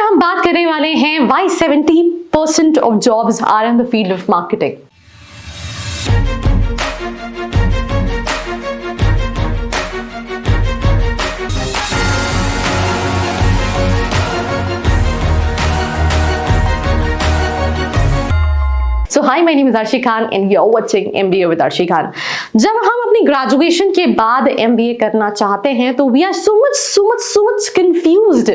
हम बात करने वाले हैं why 70% of jobs are in the field of marketing. So hi, my name is Arshi Khan and you're watching MBA with Arshi Khan. जब हम अपनी ग्रेजुएशन के बाद MBA करना चाहते हैं तो we are so much confused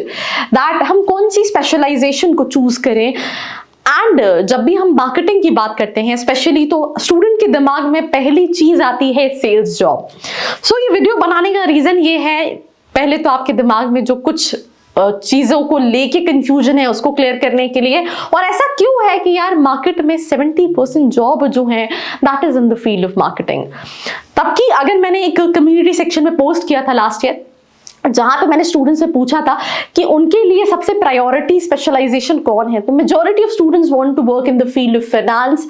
that हम कौन सी स्पेशलाइजेशन को चूज करें. एंड जब भी हम मार्केटिंग की बात करते हैं स्पेशली तो स्टूडेंट के दिमाग में पहली चीज आती है सेल्स जॉब. सो ये वीडियो बनाने का रीजन ये है, पहले तो आपके दिमाग में जो कुछ चीजों को लेके कंफ्यूजन है उसको क्लियर करने के लिए, और ऐसा क्यों है कि यार मार्केट में 70% जॉब जो है that is in the field of marketing. तब की अगर मैंने एक कम्युनिटी सेक्शन में पोस्ट किया था लास्ट ईयर, जहां पे मैंने स्टूडेंट्स से पूछा था कि उनके लिए सबसे प्रायोरिटी स्पेशलाइजेशन कौन है, तो majority of students want to work in the field of finance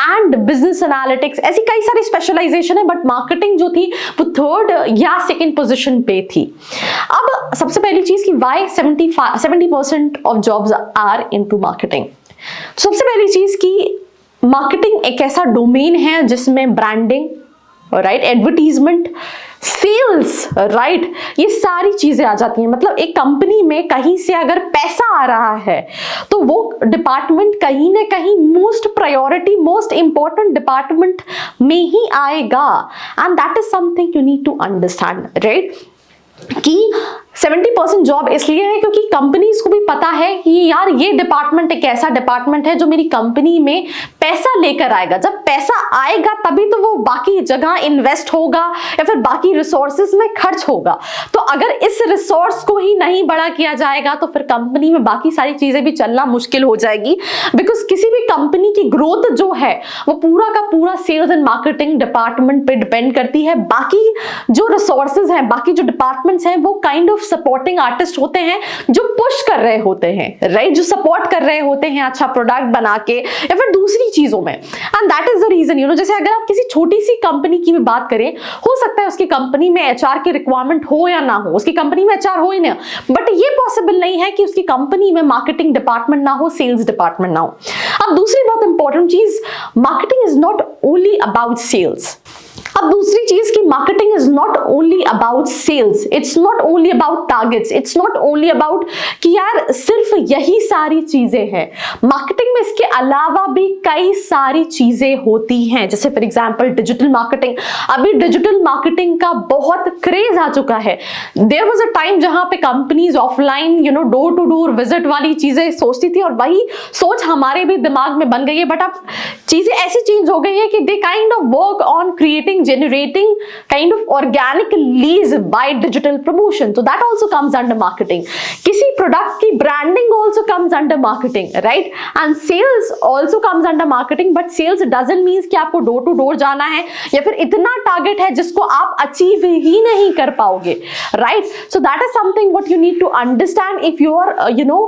and business analytics. ऐसी कई सारी स्पेशलाइजेशन है बट मार्केटिंग जो थी वो थर्ड या सेकंड पोजीशन पे थी. अब सबसे पहली चीज कि why 70% of jobs are into marketing. सबसे पहली चीज कि मार्केटिंग एक ऐसा डोमेन है जिसमें branding, right, advertisement, sales, right, ये सारी चीजें आ जाती हैं. मतलब एक कंपनी में कहीं से अगर पैसा आ रहा है तो वो डिपार्टमेंट कहीं ना कहीं most priority, most important department में ही आएगा. And that is something you need to understand, right, कि 70% जॉब इसलिए है क्योंकि कंपनीज को भी पता है कि यार ये डिपार्टमेंट एक ऐसा डिपार्टमेंट है जो मेरी कंपनी में पैसा लेकर आएगा. जब पैसा आएगा तभी तो वो बाकी जगह इन्वेस्ट होगा या फिर बाकी रिसोर्सेज में खर्च होगा. तो अगर इस रिसोर्स को ही नहीं बड़ा किया जाएगा तो फिर कंपनी में बाकी सारी चीजें भी चलना मुश्किल हो जाएगी. बिकॉज किसी भी कंपनी की ग्रोथ जो है वो पूरा का पूरा सेल्स एंड मार्केटिंग डिपार्टमेंट पे डिपेंड करती है. बाकी जो रिसोर्सेज हैं, बाकी जो डिपार्टमेंट्स हैं वो काइंड ऑफ सपोर्टिंग आर्टिस्ट होते हैं जो पुश कर रहे होते हैं, राइट, जो सपोर्ट कर रहे होते हैं अच्छा प्रोडक्ट बना के या फिर दूसरी चीजों में. And that is the reason, you know, जैसे अगर आप किसी छोटी सी कंपनी की भी बात करें, हो सकता है उसकी कंपनी में एचआर की रिक्वायरमेंट हो या ना हो, उसकी कंपनी में एचआर हो ही ना, बट ये पॉसिबल नहीं है कि उसकी कंपनी में मार्केटिंग डिपार्टमेंट ना हो, सेल्स डिपार्टमेंट ना हो. अब दूसरी बहुत इंपॉर्टेंट चीज, marketing is not only about sales. अब दूसरी चीज की marketing is not only about sales, it's not only about targets, it's not only about कि यार सिर्फ यही सारी चीजें हैं. मार्केटिंग में इसके अलावा भी कई सारी चीजें होती हैं. जैसे फॉर एग्जांपल डिजिटल मार्केटिंग. अभी डिजिटल मार्केटिंग का बहुत क्रेज आ चुका है. देयर वाज अ टाइम जहां पे companies offline, you know, door to door visit वाली चीजें सोचती थी और वही सोच हमारे भी दिमाग में बन गई है. बट अब चीजें ऐसी चेंज हो गई है कि they kind of work on creating, generating kind of organic leads by digital promotion. So that also comes under marketing. किसी product की branding also comes under marketing, right? And sales also comes under marketing. But sales doesn't mean कि आपको door to door जाना है या फिर इतना target है जिसको आप achieve ही नहीं कर पाओगे, right? So that is something what you need to understand if you are, you know,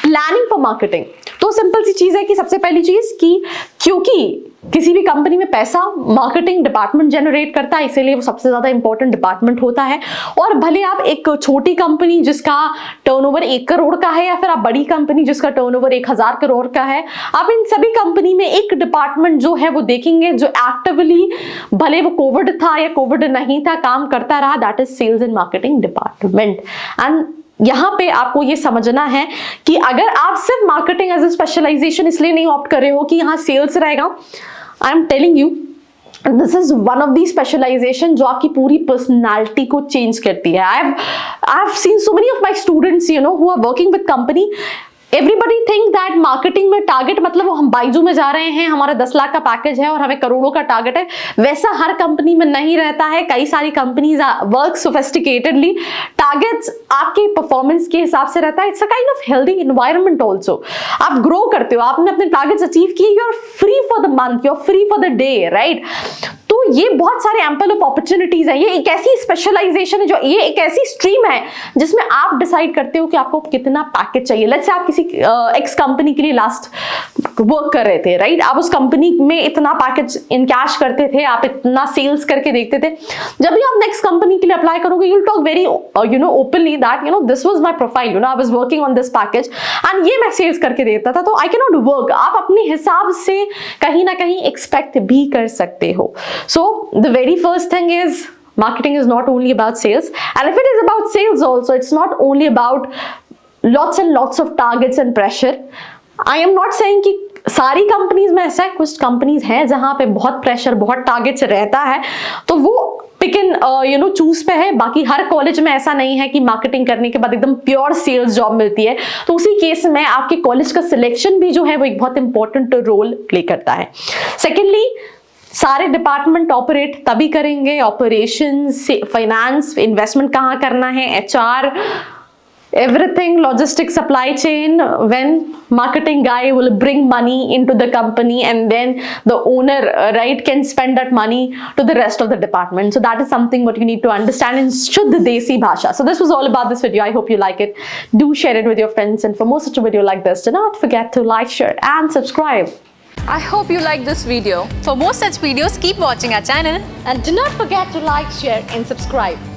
planning for marketing. तो सिंपल सी चीज है कि सबसे पहली चीज कि क्योंकि किसी भी कंपनी में पैसा मार्केटिंग डिपार्टमेंट जनरेट करता है, इसीलिए वो सबसे ज्यादा इंपॉर्टेंट डिपार्टमेंट होता है. और भले आप एक छोटी कंपनी जिसका टर्नओवर 1 करोड़ का है या फिर आप बड़ी कंपनी जिसका टर्नओवर 1000 करोड़ का है, आप इन सभी कंपनी में एक डिपार्टमेंट जो है वो देखेंगे जो एक्टिवली, भले वो कोविड था या कोविड नहीं था, काम करता रहा, that is sales and marketing department. And यहाँ पे आपको ये समझना है कि अगर आप सिर्फ मार्केटिंग एज ए स्पेशलाइजेशन इसलिए नहीं ऑप्ट कर रहे हो कि यहाँ सेल्स रहेगा, I am telling you this is one of the specialisation जो आपकी पूरी पर्सनालिटी को चेंज करती है. I have seen so many of my students, you know, who are working with company. Everybody think that marketing में target मतलब वो हम बाइजू में जा रहे हैं, हमारा 10 लाख का पैकेज है और हमें करोड़ों का टारगेट है. वैसा हर कंपनी में नहीं रहता है. कई सारी कंपनीज वर्क सोफिस्टिकेटेडली. टारगेट्स आपके परफॉर्मेंस के हिसाब से रहता है. It's a kind of healthy environment also. आप ग्रो करते हो, आपने अपने टारगेट्स अचीव किए, you are free for the month, you are free for the day, right. तो तो ये बहुत सारे एम्पल ऑफ अपॉर्चुनिटीज है, ये एक ऐसी स्पेशलाइजेशन है, जो ये एक ऐसी स्ट्रीम है जिसमें आप डिसाइड करते हो कि आपको कितना पैकेज चाहिए। लेट्स से आप किसी एक्स कंपनी के लिए लास्ट वर्क कर रहे थे, राइट, आप उस कंपनी में इतना पैकेज इन कैश करते थे, आप इतना सेल्स करके देखते थे। जब भी आप नेक्स्ट कंपनी के लिए अप्लाई करोगे, you will talk very openly that this was my profile, I was working on this package and ये मैं सेल्स करके देता था, तो आई कैन नॉट वर्क। आप अपने हिसाब से कहीं ना कहीं एक्सपेक्ट भी कर सकते हो। So the very first thing is marketing is not only about sales, and if it is about sales also, it's not only about lots and lots of targets and pressure. I am not saying कि सारी companies में ऐसा है, कुछ companies हैं जहां पे बहुत प्रेशर, बहुत टारगेट्स रहता है, तो वो पिक एंड चूज पे है। बाकी हर कॉलेज में ऐसा नहीं है कि मार्केटिंग करने के बाद एकदम प्योर सेल्स जॉब मिलती है, तो उसी केस में आपके कॉलेज का सिलेक्शन भी जो है वो एक बहुत इंपॉर्टेंट रोल प्ले करता है। सेकेंडली, सारे डिपार्टमेंट ऑपरेट तभी करेंगे, ऑपरेशंस, फाइनेंस, इन्वेस्टमेंट कहाँ करना है, HR, everything, logistics, supply chain, when marketing guy will bring money into the company and then the owner right can spend that money to the rest of the department. So that is something what you need to understand in Shuddh Desi Bhasha. So this was all about this video. I hope you like it. Do share it with your friends, and for more such a video like this, do not forget to like, share and subscribe. I hope you like this video. For more such videos, keep watching our channel. And do not forget to like, share and subscribe.